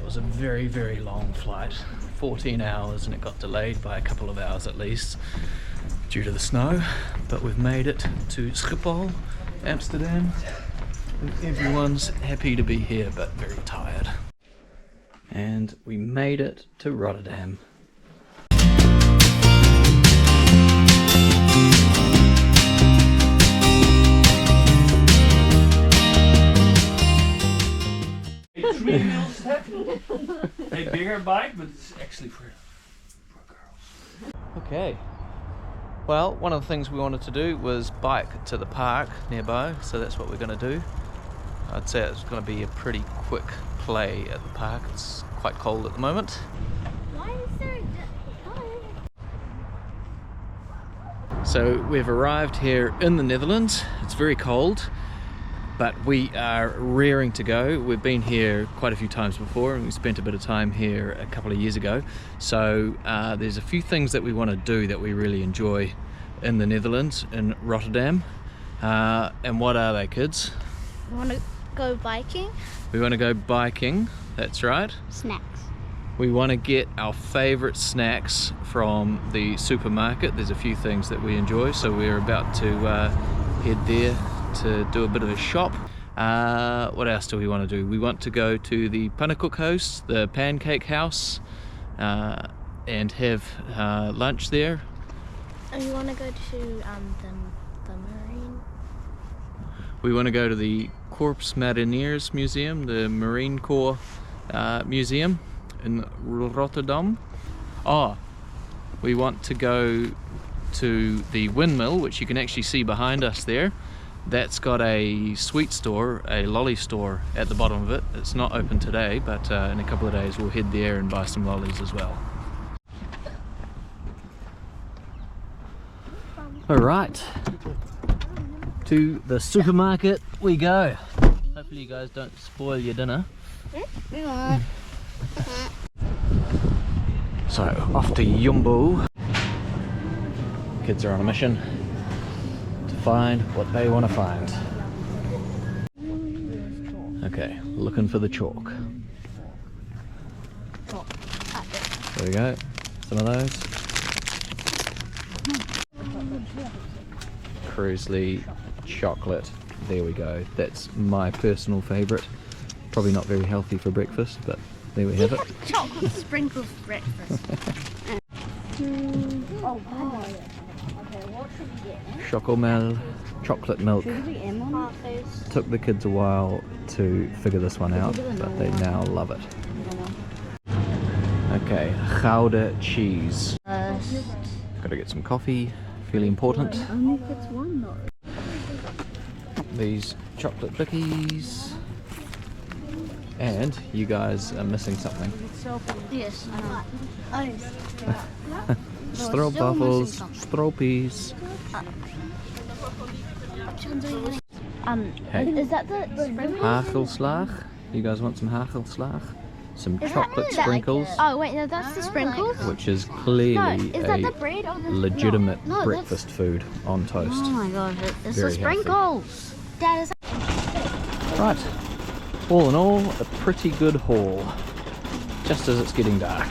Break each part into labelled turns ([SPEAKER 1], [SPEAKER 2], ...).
[SPEAKER 1] was a very, very long flight, 14 hours, and it got delayed by a couple of hours at least due to the snow. But we've made it to Schiphol, Amsterdam, and everyone's happy to be here but very tired. And we made it to Rotterdam.
[SPEAKER 2] A bigger bike, but it's actually for girls.
[SPEAKER 1] Okay. Well, one of the things we wanted to do was bike to the park nearby, so that's what we're going to do. I'd say it's going to be a pretty quick play at the park. It's quite cold at the moment.
[SPEAKER 3] Why is there
[SPEAKER 1] So we've arrived here in the Netherlands. It's very cold, but we are raring to go. We've been here quite a few times before, and we spent a bit of time here a couple of years ago. So there's a few things that we want to do that we really enjoy in the Netherlands, in Rotterdam. And what are they, kids?
[SPEAKER 3] We want to go biking.
[SPEAKER 1] We want to go biking, that's right.
[SPEAKER 3] Snacks.
[SPEAKER 1] We want to get our favourite snacks from the supermarket. There's a few things that we enjoy, so we're about to head there to do a bit of a shop. What else do we want to do? We want to go to the Pannenkoekhuis, the pancake house, and have lunch there.
[SPEAKER 3] And we want to go to the marine.
[SPEAKER 1] We want to go to the Corps Mariniers Museum, the Marine Corps Museum in Rotterdam. We want to go to the windmill, which you can actually see behind us there. That's got a sweet store, a lolly store at the bottom of it. It's not open today, but in a couple of days we'll head there and buy some lollies as well. Alright, to the supermarket we go. Hopefully you guys don't spoil your dinner. So, off to Jumbo. Kids are on a mission to find what they want to find. Okay, looking for the chalk. There we go, some of those. Cruisley chocolate, there we go. That's my personal favourite. Probably not very healthy for breakfast, but there we have it.
[SPEAKER 3] Chocolate sprinkles for breakfast.
[SPEAKER 1] Chocomel, chocolate milk. Took the kids a while to figure this one out, but they now love it. Okay, Gouda cheese. Gotta get some coffee, fairly important.
[SPEAKER 3] Only if it's one though.
[SPEAKER 1] These chocolate cookies. And you guys are missing something.
[SPEAKER 3] Yes, I know.
[SPEAKER 1] Stroopwafels, stropies. Hey.
[SPEAKER 3] Is that the
[SPEAKER 1] Hagelslag. You guys want some hagelslag? Some chocolate sprinkles.
[SPEAKER 3] Oh wait, no, that's the sprinkles.
[SPEAKER 1] Which is clearly
[SPEAKER 3] Is that the
[SPEAKER 1] a
[SPEAKER 3] bread or the
[SPEAKER 1] legitimate breakfast food on toast.
[SPEAKER 3] Oh my gosh, it's
[SPEAKER 1] Very
[SPEAKER 3] the sprinkles. Dad, is
[SPEAKER 1] Right. All in all, a pretty good haul. Just as it's getting dark.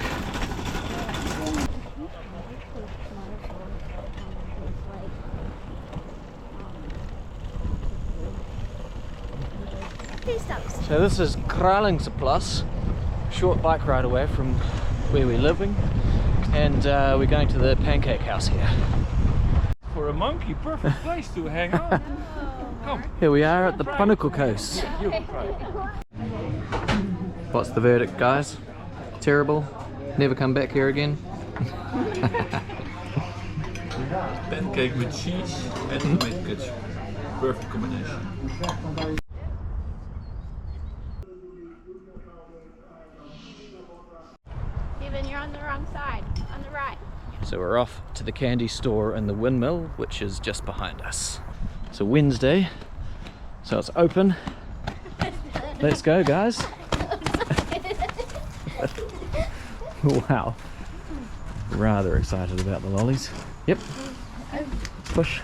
[SPEAKER 1] So this is Kralingsplas, short bike ride away from where we're living, and we're going to the pancake house here.
[SPEAKER 2] For a monkey, perfect place to hang out. Come.
[SPEAKER 1] Here we are at the Pannenkoekhuis.
[SPEAKER 2] You try.
[SPEAKER 1] What's the verdict, guys? Terrible? Never come back here again?
[SPEAKER 2] Pancake with cheese and tomato ketchup. Perfect combination.
[SPEAKER 3] Steven, you're on the wrong side. On the right.
[SPEAKER 1] So we're off to the candy store and the windmill, which is just behind us. It's a Wednesday, so it's open. Let's go, guys. Wow. Rather excited about the lollies. Yep. Push.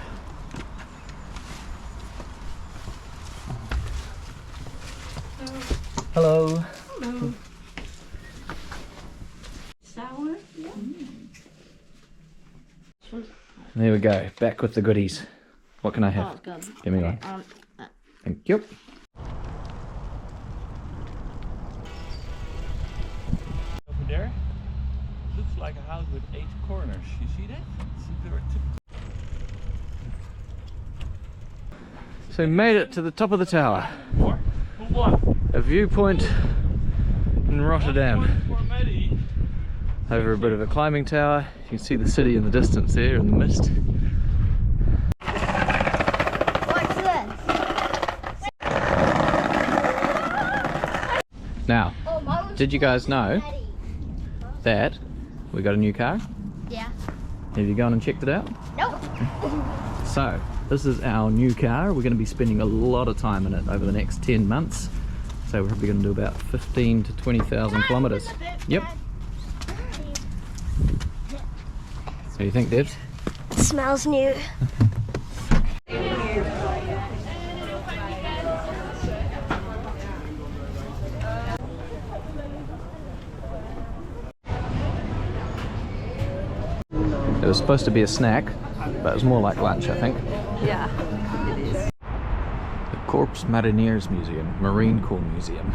[SPEAKER 1] Hello.
[SPEAKER 4] Hello.
[SPEAKER 1] There we go. Back with the goodies. What can I have?
[SPEAKER 3] Oh, good.
[SPEAKER 1] Give me one. Thank you.
[SPEAKER 2] Over there, looks like a house with 8 corners. You see that?
[SPEAKER 1] So we made it to the top of the tower.
[SPEAKER 2] More? Who won?
[SPEAKER 1] A viewpoint in Rotterdam. Over a bit of a climbing tower. You can see the city in the distance there in the mist.
[SPEAKER 3] What's this?
[SPEAKER 1] Now, did you guys know that we got a new car?
[SPEAKER 3] Yeah.
[SPEAKER 1] Have you gone and checked it out?
[SPEAKER 3] Nope.
[SPEAKER 1] So, this is our new car. We're going to be spending a lot of time in it over the next 10 months. So we're probably going to do about 15 to 20,000 kilometres. Yep. What do you think, Debs?
[SPEAKER 3] It smells new.
[SPEAKER 1] It was supposed to be a snack, but it was more like lunch, I think.
[SPEAKER 4] Yeah, it is.
[SPEAKER 1] The Corps Marineers Museum, Marine Corps Museum.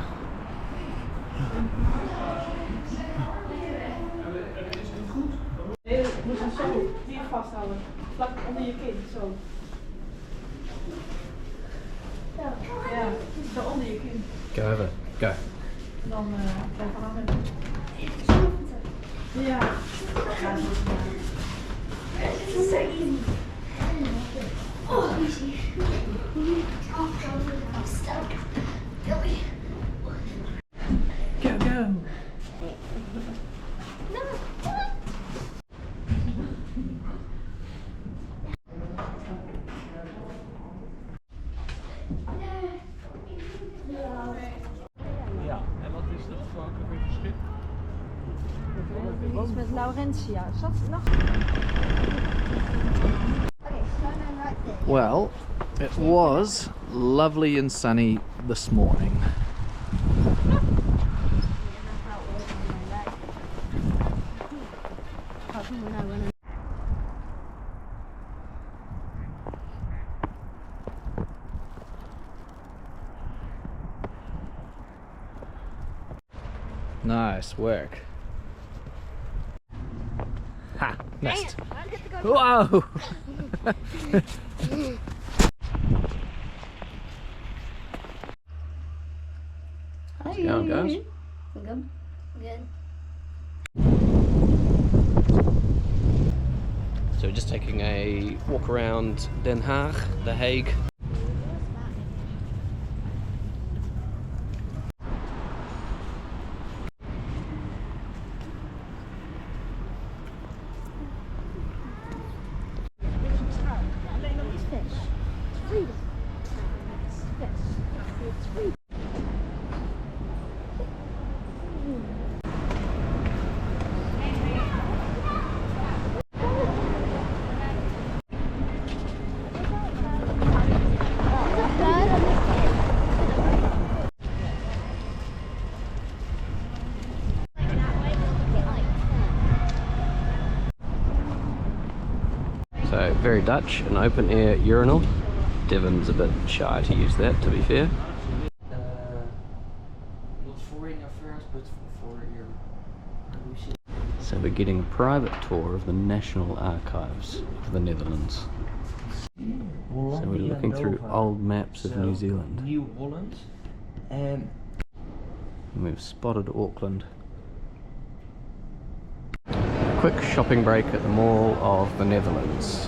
[SPEAKER 4] Nee, je moet hem zo hier vasthouden. Vlak onder je kin, zo. Ja, zo onder je kin.
[SPEAKER 1] Go over, go.
[SPEAKER 4] En dan blijf vanaf en... Ja.
[SPEAKER 3] This is so easy. Oh, easy. I'm stuck.
[SPEAKER 1] Go, go.
[SPEAKER 3] No.
[SPEAKER 2] Ja, en wat is dat voor een weer verschil?
[SPEAKER 4] Iets met Laurentia. Is dat nog?
[SPEAKER 3] Okay, so I'm right there.
[SPEAKER 1] Well, it was lovely and sunny this morning. Nice work. Ha! Missed. Whoa! How's it going, guys?
[SPEAKER 3] Good. Good.
[SPEAKER 1] So we're just taking a walk around Den Haag, The Hague. So very Dutch, an open air urinal. Devon's a bit shy to use that, to be fair.
[SPEAKER 5] Not for in affairs, but for your.
[SPEAKER 1] So we're getting a private tour of the National Archives of the Netherlands. So we're looking through old maps of New Zealand.
[SPEAKER 5] New Holland.
[SPEAKER 1] And we've spotted Auckland. Quick shopping break at the Mall of the Netherlands.